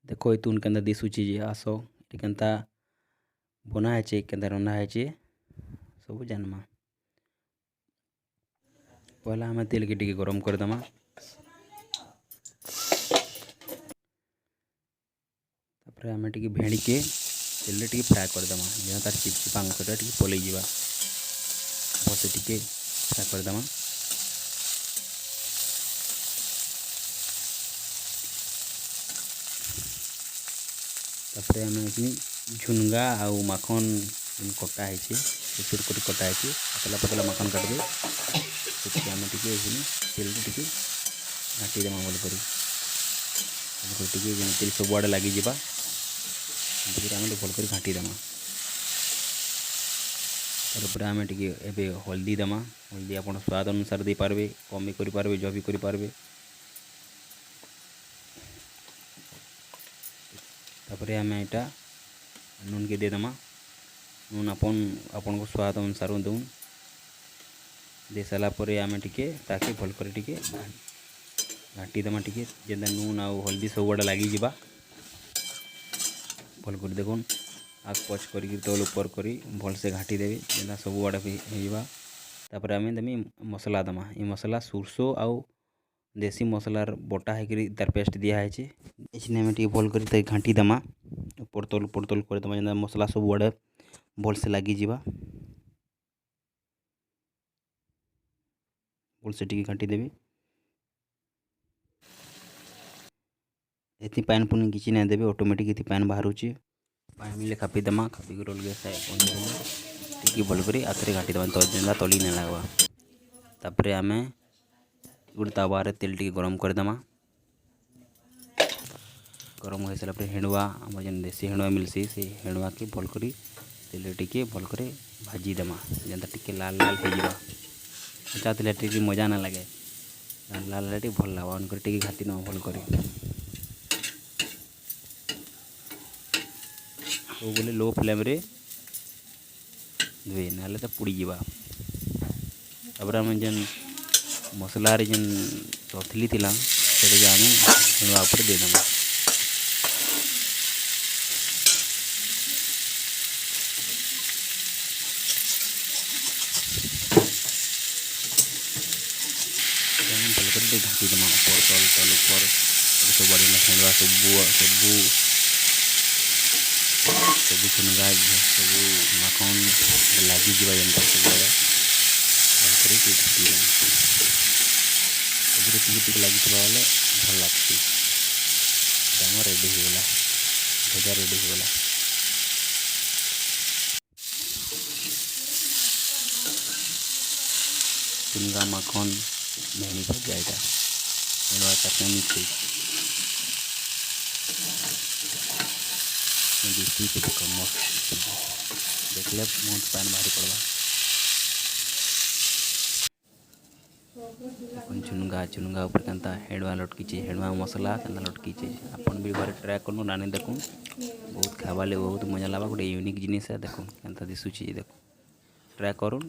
देखो तुन केन्ता दिशुची जे आस ये केन्ता बना है केन्ता रंधा है सब जानमा। पहला हमें तेल के टिके गरम करदमा। तापर आम टे भेड़ी के तेल टे फ्राए करदमा जहाँ तार चिपचिपा अंशटा टे पलि जावा भलसे टे फ्राए करदमा। तापर आम झुनगा आउ माखन कटा है छोट छोट कटा है पतला पतला माखन काटदे से आम टे तेल टे घाटी देमा भल कर तेल सब आड़े लगी आम भल कर घाटी देमा। तार आम टे हल्दी देमा। हल्दी आप स्वाद अनुसार दे पारे कम भी करें जो भी करें। तापर आम यहाँ नून के दे देमा। नून आपन को स्वाद अनुसार दऊन दे सारापर आम टे ताके भल कर टे घाटी देमा टे जेनता नून आउ हल्दी सब आड़े लगी भल कर देखुन आग पच कर तल ऊपर कर भलसे घाटी देवी जेनता सब आड़े होगा। तापर आम देमी मसला देमा। ये मसला सुरसो आउ देसी मसलार बटा है तार पेस्ट दिखाई इसने आम टे भल कर घाटी देमा ऊपर तल कर देमा जेनता मसला सब आड़े भलसे लगी भलसे टे घाटी देवी। ये पैन पुन किसी ना देवे ऑटोमेटिक ये पैन बाहर पानी मिले खापी देमा। खापी कर गैस टी भल कर आखिर घाटी देमा तो जेनता तली नहीं लगवा। तापर आम गोटे तावारे तेल टे गरम करदेमा। गरम हो सारापर हेणुआ आम जेन देसी हेणुआ मिलसी से हेणुआ के भल कर तेल टे भल कर भाजी देमा जेनता टे लाल लाल हो चाहते टे मजा ना लगे लाल लाल टे भल लगा उनकर टे घाटी देमा भल कर तो बोले लो फ्लेम रे धुए ना तो पुड़ी जावा। तापर आम जेन मसला जेन तथली थिला से आम हेणुआ उपर दे देमा। भल कर घाटी देमा ऊपर तल तल ऊपर सब बढ़िया हेणुआ सब चुनगा सब माखन लगी जेनता सब भल कर घाटी देमा सब टिके लगी बेले भल लगती आम रेडी होगला भजा रेडी होगला। चुनगा माखन भेड़ी भजा यहाँ हेणुआ चटनी मिक्स दिखती के देख मस्त देखले मुँह पैन बाहरी पड़वा। चुनगा चुनगा ऊपर केनता हेणुआ लटकी हेणुआ मसला केनता लटकी आपन भी बारे ट्राए करूँ रानी देखून बहुत खावा बहुत मजा लगा गोटे यूनिक जिनिस है देखो केनता दिशुची देखो ट्राए करूँ।